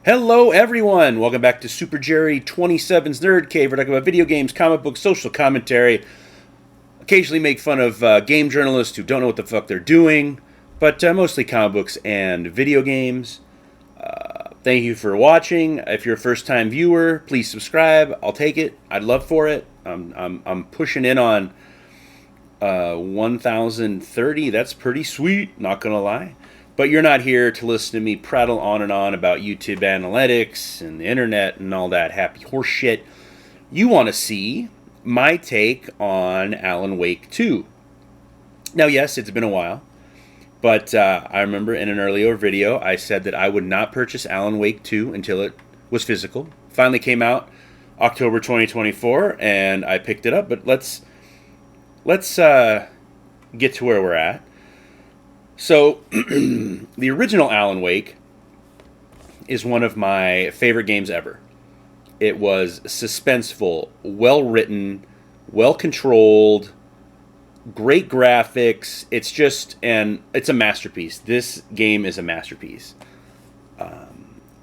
Hello, everyone. Welcome back to Super Jerry 27's Nerd Cave. We're talking about video games, comic books, social commentary. Occasionally make fun of game journalists who don't know what the fuck they're doing, but mostly comic books and video games. Thank you for watching. If you're a first-time viewer, please subscribe. I'll take it. I'd love for it. I'm pushing in on 1,030. That's pretty sweet. Not gonna lie. But you're not here to listen to me prattle on and on about YouTube analytics and the internet and all that happy horse shit. You want to see my take on Alan Wake 2. Now, yes, it's been a while, but I remember in an earlier video I said that I would not purchase Alan Wake 2 until it was physical. Finally came out October 2024, and I picked it up. But let's get to where we're at. So, the original Alan Wake is one of my favorite games ever. It was suspenseful, well-written, well-controlled, great graphics. It's a masterpiece. This game is a masterpiece.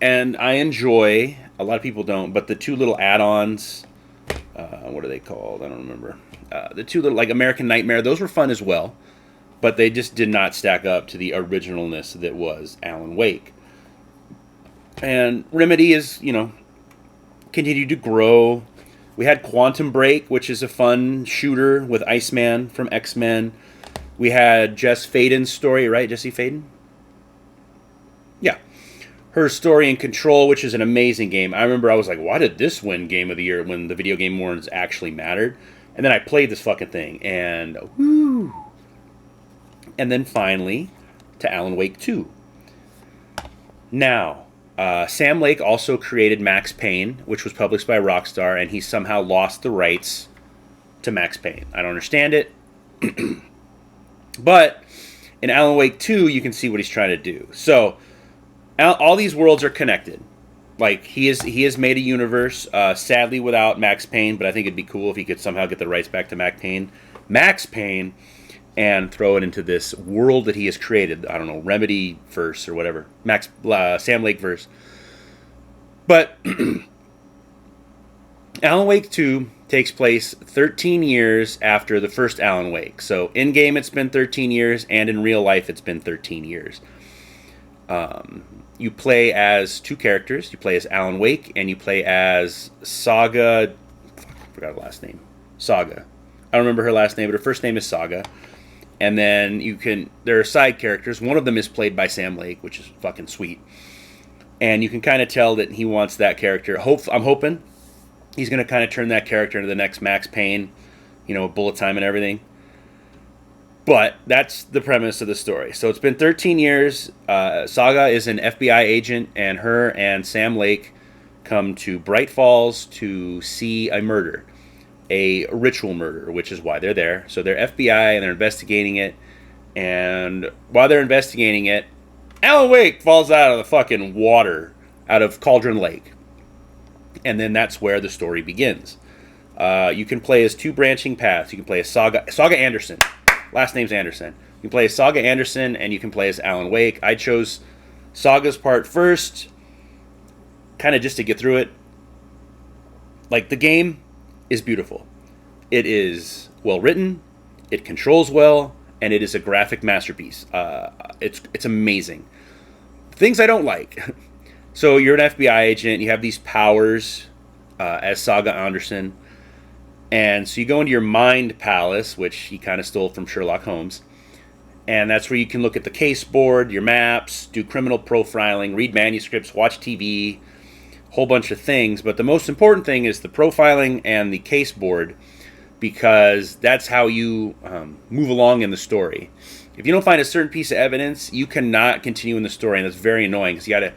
And I enjoy, a lot of people don't, but the two little add-ons, what are they called? I don't remember. The two little, like American Nightmare, those were fun as well. But they just did not stack up to the originalness that was Alan Wake. And Remedy is, continued to grow. We had Quantum Break, which is a fun shooter with Iceman from X-Men. We had Jess Faden's story, right? Jesse Faden? Yeah. Her story in Control, which is an amazing game. I remember I was like, why did this win Game of the Year when the video game awards actually mattered? And then I played this fucking thing, and whoo! And then finally, to Alan Wake 2. Now, Sam Lake also created Max Payne, which was published by Rockstar, and he somehow lost the rights to Max Payne. I don't understand it. But in Alan Wake 2, you can see what he's trying to do. So, all these worlds are connected. Like, he has made a universe, sadly without Max Payne, but I think it'd be cool if he could somehow get the rights back to Max Payne, and throw it into this world that he has created. I don't know, Remedy verse or whatever. Sam Lake verse. But Alan Wake 2 takes place 13 years after the first Alan Wake. So in-game it's been 13 years, and in real life it's been 13 years. You play as two characters. You play as Alan Wake, and you play as Saga. Fuck, I forgot her last name. Saga. I don't remember her last name, but her first name is Saga. And then there are side characters. One of them is played by Sam Lake, which is fucking sweet. And you can kind of tell that he wants that character. I'm hoping he's going to kind of turn that character into the next Max Payne, bullet time and everything. But that's the premise of the story. So it's been 13 years. Saga is an FBI agent, and her and Sam Lake come to Bright Falls to see a murder. A ritual murder, which is why they're there. So they're FBI, and they're investigating it. And while they're investigating it, Alan Wake falls out of the fucking water, out of Cauldron Lake. And then that's where the story begins. You can play as two branching paths. You can play as Saga Anderson. Last name's Anderson. You can play as Saga Anderson, and you can play as Alan Wake. I chose Saga's part first, kind of just to get through it. Like, the game is beautiful. It is well written, it controls well, and it is a graphic masterpiece. It's amazing. Things I don't like. So you're an FBI agent, you have these powers as Saga Anderson, and so you go into your mind palace, which he kind of stole from Sherlock Holmes, and that's where you can look at the case board, your maps, do criminal profiling, read manuscripts, watch TV, whole bunch of things. But the most important thing is the profiling and the case board, because that's how you move along in the story. If you don't find a certain piece of evidence, you cannot continue in the story, and that's very annoying, because you got to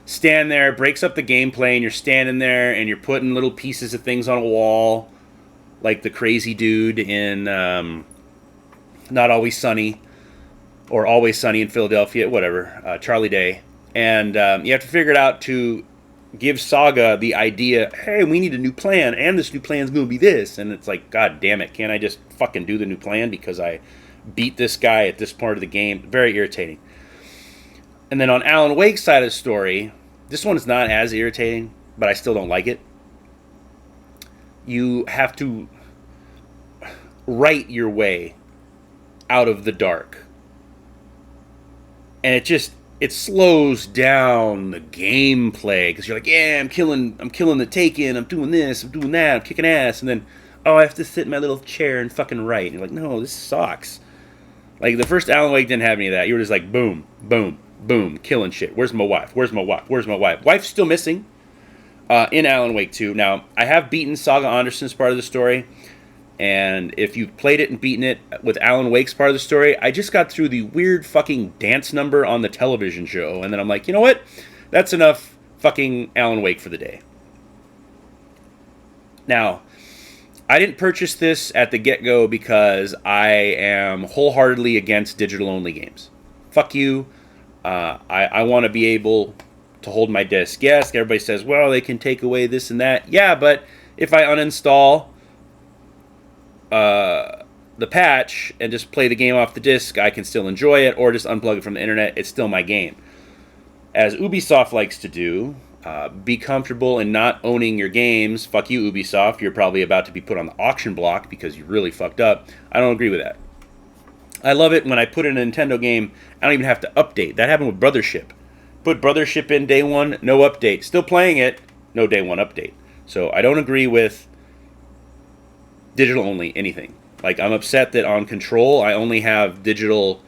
stand there. It breaks up the gameplay, and you're standing there and you're putting little pieces of things on a wall, like the crazy dude in Not Always Sunny, or Always Sunny in Philadelphia, whatever, Charlie Day. And you have to figure it out to give Saga the idea, hey, we need a new plan, and this new plan's going to be this. And it's like, God damn it, can't I just fucking do the new plan because I beat this guy at this part of the game? Very irritating. And then on Alan Wake's side of the story, This one is not as irritating, but I still don't like it. You have to write your way out of the dark. And it slows down the gameplay because you're like, yeah, I'm killing the Taken, I'm doing this, I'm doing that, I'm kicking ass, and then I have to sit in my little chair and fucking write. And you're like, no, this sucks. Like the first Alan Wake didn't have any of that. You were just like, boom, boom, boom, killing shit. Where's my wife? Where's my wife? Where's my wife? Wife's still missing in Alan Wake 2. Now, I have beaten Saga Anderson's part of the story. And if you've played it and beaten it with Alan Wake's part of the story, I just got through the weird fucking dance number on the television show. And then I'm like, you know what? That's enough fucking Alan Wake for the day. Now, I didn't purchase this at the get-go because I am wholeheartedly against digital-only games. Fuck you. I want to be able to hold my disc. Yes, everybody says, well, they can take away this and that. Yeah, but if I uninstall the patch and just play the game off the disc, I can still enjoy it, or just unplug it from the internet. It's still my game. As Ubisoft likes to do, be comfortable in not owning your games. Fuck you, Ubisoft. You're probably about to be put on the auction block because you really fucked up. I don't agree with that. I love it when I put in a Nintendo game, I don't even have to update. That happened with Brothership. Put Brothership in day one, no update. Still playing it, no day one update. So I don't agree with digital only anything. Like, I'm upset that on Control I only have digital,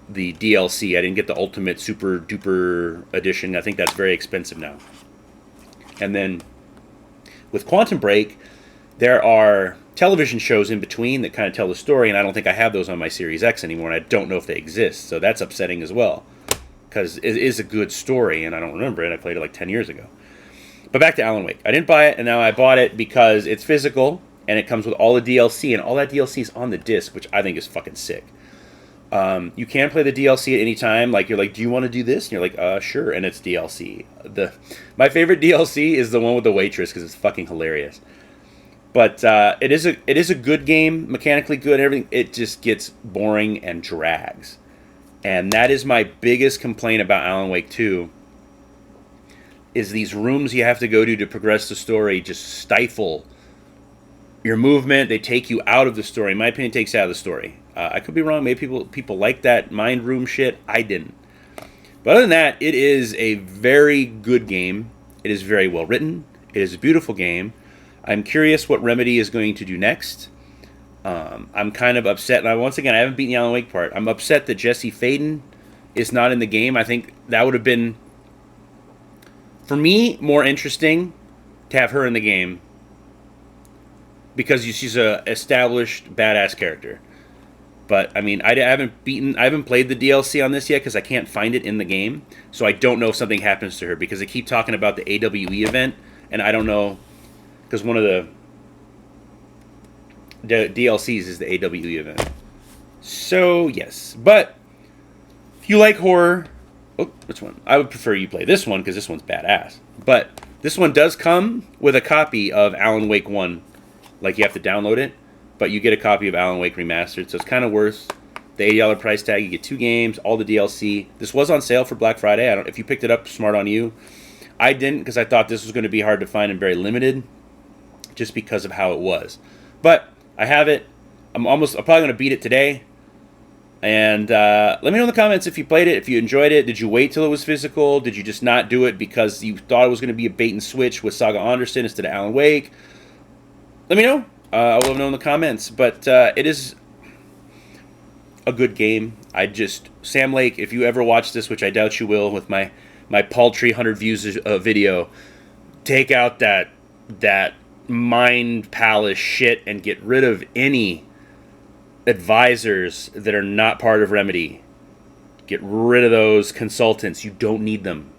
the DLC. I didn't get the ultimate super duper edition. I think that's very expensive now. And then with Quantum Break, there are television shows in between that kind of tell the story, and I don't think I have those on my Series X anymore, and I don't know if they exist. So that's upsetting as well, because it is a good story and I don't remember it. I played it like 10 years ago. But back to Alan Wake. I didn't buy it, and now I bought it because it's physical, and it comes with all the DLC, and all that DLC is on the disc, which I think is fucking sick. You can play the DLC at any time. Like, you're like, do you want to do this? And you're like, sure, and it's DLC. My favorite DLC is the one with the waitress, because it's fucking hilarious. But it is a good game, mechanically good and everything. It just gets boring and drags. And that is my biggest complaint about Alan Wake 2, is these rooms you have to go to progress the story just stifle your movement. They take you out of the story. In my opinion, it takes you out of the story. I could be wrong. Maybe people like that mind room shit. I didn't. But other than that, it is a very good game. It is very well written. It is a beautiful game. I'm curious what Remedy is going to do next. I'm kind of upset. Now, once again, I haven't beaten the Alan Wake part. I'm upset that Jesse Faden is not in the game. I think that would have been, for me, more interesting to have her in the game, because she's a established badass character. But I mean, I haven't played the DLC on this yet because I can't find it in the game. So I don't know if something happens to her, because they keep talking about the AWE event, and I don't know, because one of the DLCs is the AWE event. So yes, but if you like horror, which one? I would prefer you play this one because this one's badass. But this one does come with a copy of Alan Wake 1. Like, you have to download it, but you get a copy of Alan Wake Remastered, so it's kind of worth the $80 price tag. You get 2 games, all the DLC. This was on sale for Black Friday. If you picked it up, smart on you. I didn't, because I thought this was going to be hard to find and very limited, just because of how it was. But I have it. I'm probably going to beat it today. And let me know in the comments if you played it, if you enjoyed it. Did you wait till it was physical? Did you just not do it because you thought it was going to be a bait and switch with Saga Anderson instead of Alan Wake? Let me know. I will know in the comments. But it is a good game. Sam Lake, if you ever watch this, which I doubt you will, with my paltry 100 views video, take out that mind palace shit and get rid of any advisors that are not part of Remedy. Get rid of those consultants. You don't need them.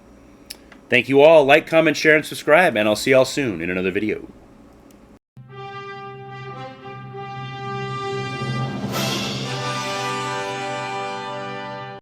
Thank you all. Like, comment, share, and subscribe, and I'll see y'all soon in another video.